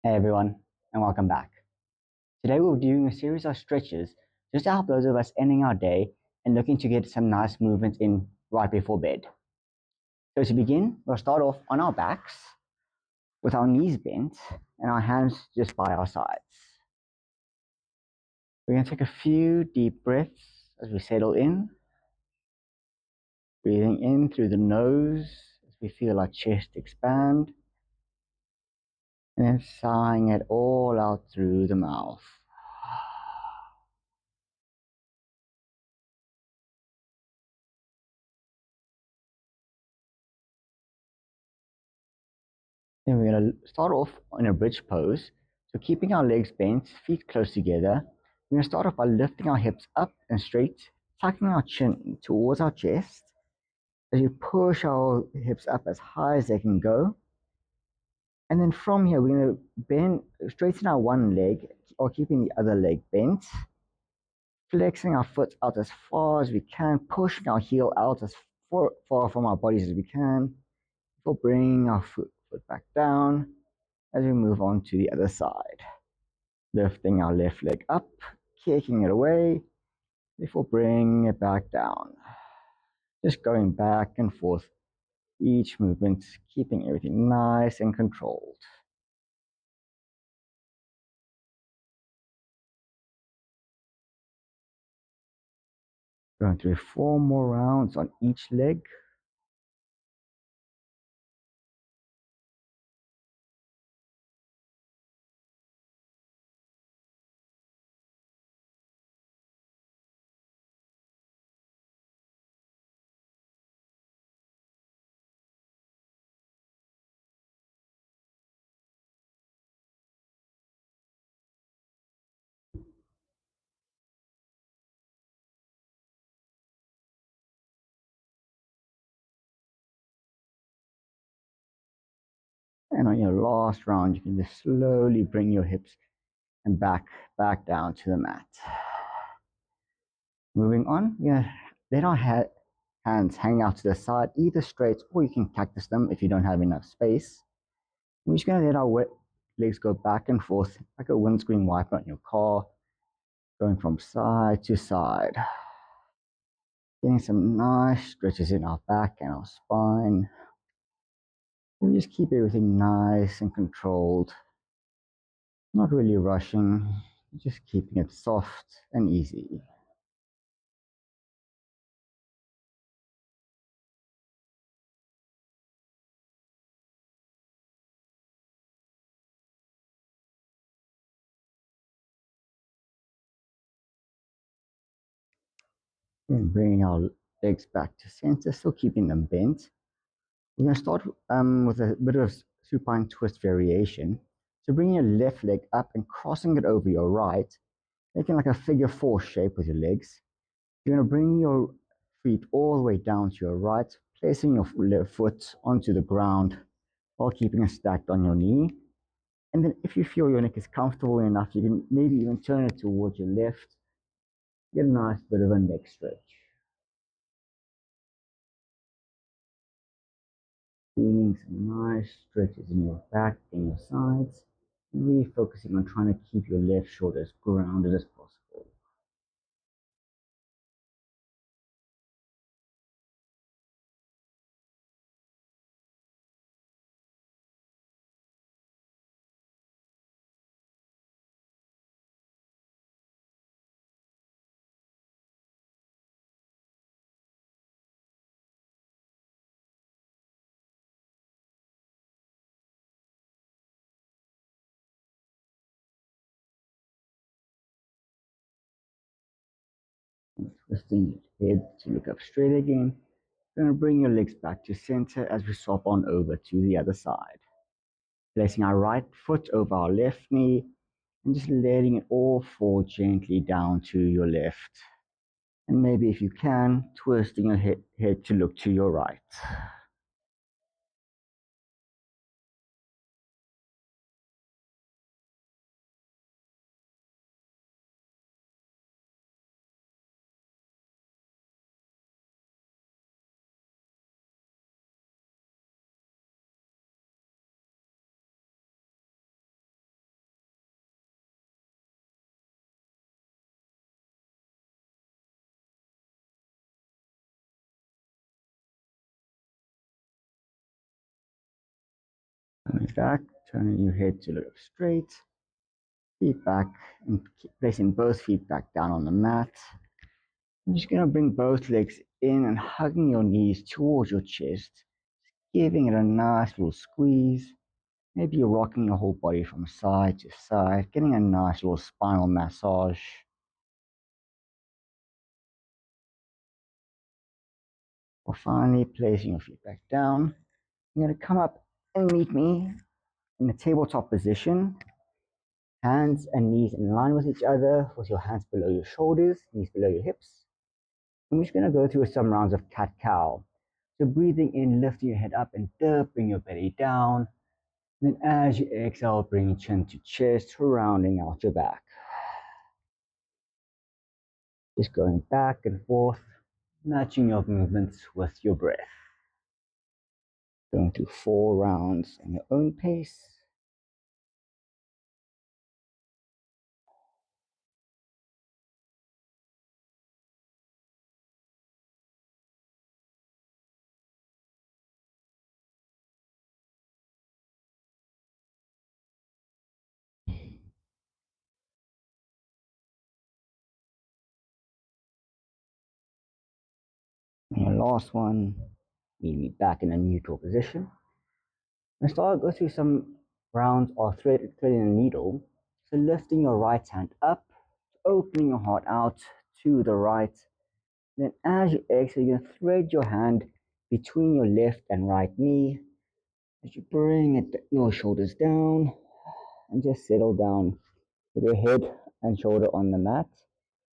Hey everyone, and welcome back. Today we're doing a series of stretches just to help those of us ending our day and looking to get some nice movement in right before bed. So to begin, we'll start off on our backs with our knees bent and our hands just by our sides. We're going to take a few deep breaths as we settle in, breathing in through the nose as we feel our chest expand, and then sighing it all out through the mouth. Then we're going to start off in a bridge pose. So keeping our legs bent, feet close together. We're going to start off by lifting our hips up and straight, tucking our chin towards our chest. As you push our hips up as high as they can go. And then from here, we're going to bend, straighten our one leg or keeping the other leg bent. Flexing our foot out as far as we can, pushing our heel out as far from our bodies as we can. Before bringing our foot back down as we move on to the other side. Lifting our left leg up, kicking it away before bringing it back down. Just going back and forth, each movement, keeping everything nice and controlled. Going through 4 more rounds on each leg. And on your last round, you can just slowly bring your hips and back down to the mat. Moving on, we're gonna let our hands hang out to the side, either straight or you can cactus them if you don't have enough space. We're just gonna let our legs go back and forth like a windscreen wiper on your car, going from side to side. Getting some nice stretches in our back and our spine. And just keep everything nice and controlled. Not really rushing, just keeping it soft and easy. And bringing our legs back to center, still keeping them bent. We're going to start with a bit of supine twist variation. So bringing your left leg up and crossing it over your right, making like a figure 4 shape with your legs. You're going to bring your feet all the way down to your right, placing your left foot onto the ground while keeping it stacked on your knee. And then if you feel your neck is comfortable enough, you can maybe even turn it towards your left. Get a nice bit of a neck stretch. Feeling some nice stretches in your back and your sides. And really focusing on trying to keep your left shoulder as grounded as possible. And twisting your head to look up straight again. You're going to bring your legs back to center as we swap on over to the other side. Placing our right foot over our left knee and just letting it all fall gently down to your left. And maybe if you can, twisting your head to look to your right. back, turning your head to look straight, feet back, and placing both feet back down on the mat. I'm just going to bring both legs in and hugging your knees towards your chest, giving it a nice little squeeze. Maybe you're rocking your whole body from side to side, getting a nice little spinal massage. Or finally, placing your feet back down. You're going to come up and meet me in the tabletop position. Hands and knees in line with each other, with your hands below your shoulders, knees below your hips. And we're just going to go through some rounds of cat-cow. So breathing in, lifting your head up and dipping your belly down. And then as you exhale, bring chin to chest, rounding out your back. Just going back and forth, matching your movements with your breath. Going through 4 rounds in your own pace. And your last one, meet me back in a neutral position. And go through some rounds of threading a needle. So lifting your right hand up, opening your heart out to the right. Then as you exhale, you're going to thread your hand between your left and right knee. As you bring your shoulders down and just settle down with your head and shoulder on the mat.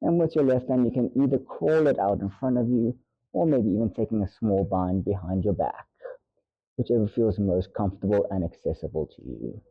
And with your left hand, you can either crawl it out in front of you or maybe even taking a small bind behind your back, whichever feels most comfortable and accessible to you.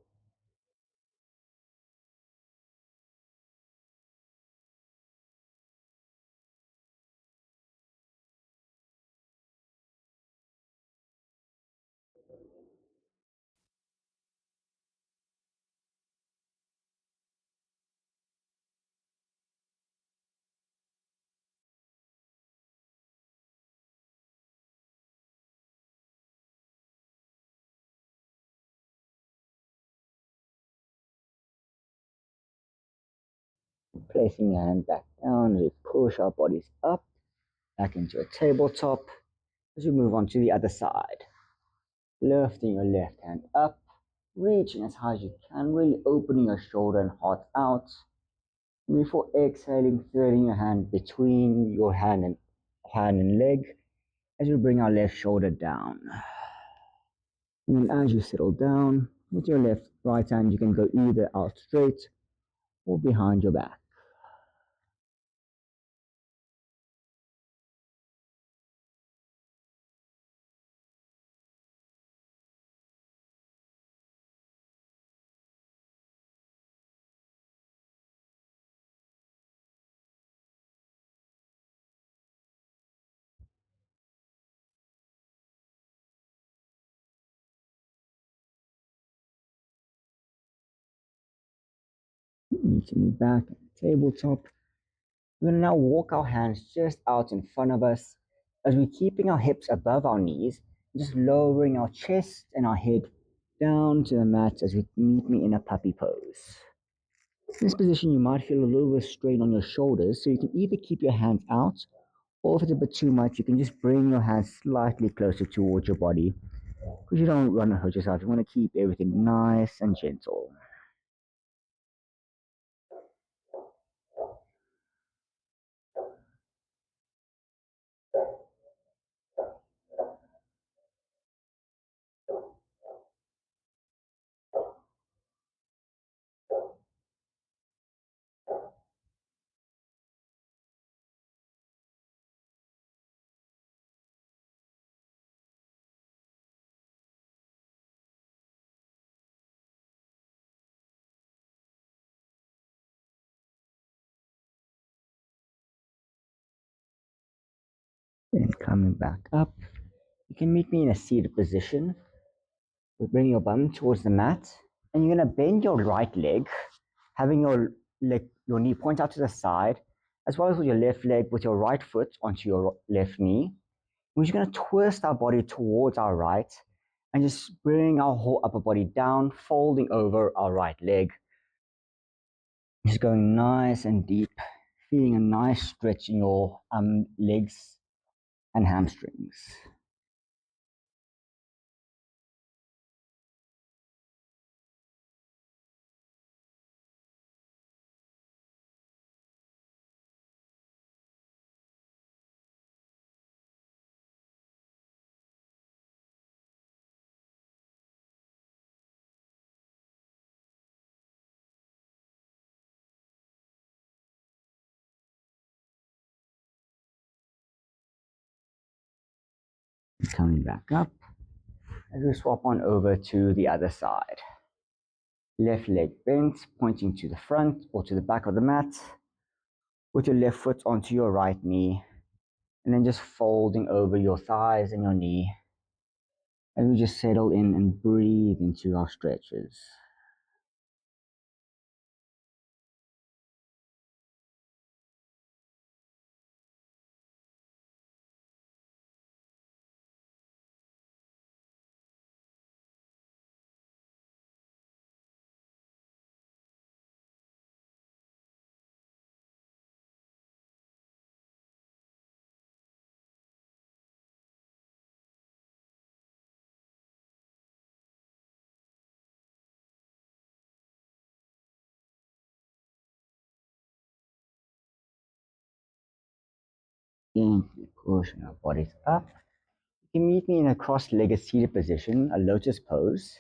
Placing your hand back down as we push our bodies up, back into a tabletop as we move on to the other side. Lifting your left hand up, reaching as high as you can, really opening your shoulder and heart out. And before exhaling, threading your hand between your hand and leg as we bring our left shoulder down. And then as you settle down, with your right hand, you can go either out straight or behind your back. Meeting me back at the tabletop. We're going to now walk our hands just out in front of us as we're keeping our hips above our knees, just lowering our chest and our head down to the mat as we meet me in a puppy pose. In this position, you might feel a little bit of strain on your shoulders, so you can either keep your hands out, or if it's a bit too much, you can just bring your hands slightly closer towards your body, because you don't want to hurt yourself. You want to keep everything nice and gentle. And coming back up, you can meet me in a seated position. You bring your bum towards the mat, and you're going to bend your right leg, having your knee point out to the side, as well as with your left leg with your right foot onto your left knee. We're just going to twist our body towards our right And just bring our whole upper body down, folding over our right leg. Just going nice and deep, feeling a nice stretch in your legs and hamstrings. Coming back up as we swap on over to the other side. Left leg bent, pointing to the front or to the back of the mat, with your left foot onto your right knee, and then just folding over your thighs and your knee. And we just settle in and breathe into our stretches. Gently pushing our bodies up. You can meet me in a cross-legged seated position, a lotus pose.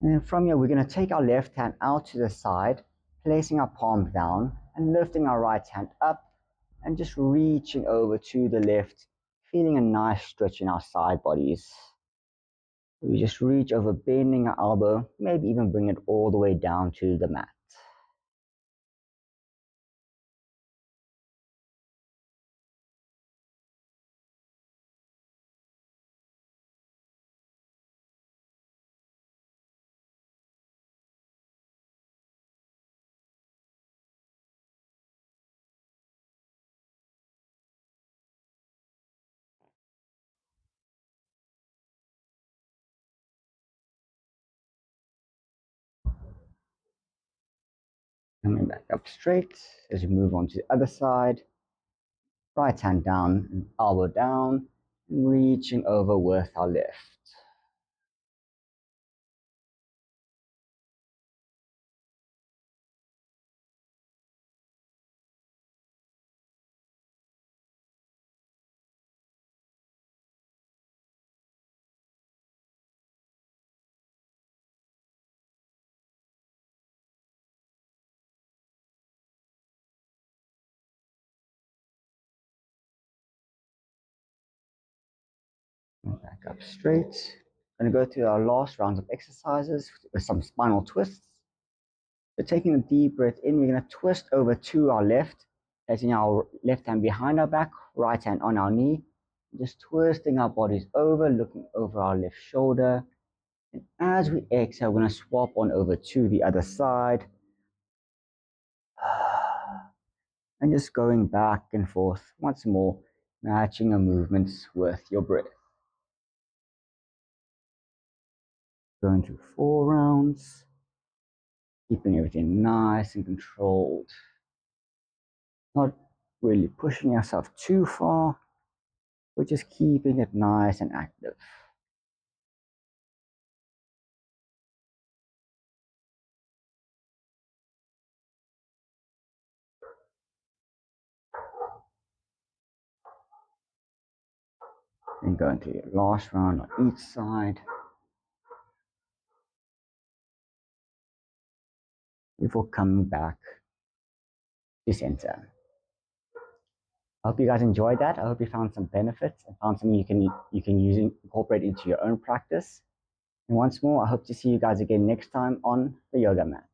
And then from here, we're going to take our left hand out to the side, placing our palm down and lifting our right hand up and just reaching over to the left, feeling a nice stretch in our side bodies. We just reach over, bending our elbow, maybe even bring it all the way down to the mat. Coming back up straight as we move on to the other side. Right hand down and elbow down, and reaching over with our left. Back up straight. Going to go through our last rounds of exercises with some spinal twists. So taking a deep breath in, we're going to twist over to our left, placing our left hand behind our back, right hand on our knee, just twisting our bodies over, looking over our left shoulder. And as we exhale, we're going to swap on over to the other side. And just going back and forth once more, matching our movements with your breath. Going through 4 rounds, keeping everything nice and controlled. Not really pushing yourself too far, but just keeping it nice and active. And going to your last round on each side. Before coming back to center. I hope you guys enjoyed that. I hope you found some benefits and found something you can incorporate into your own practice. And once more, I hope to see you guys again next time on the yoga mat.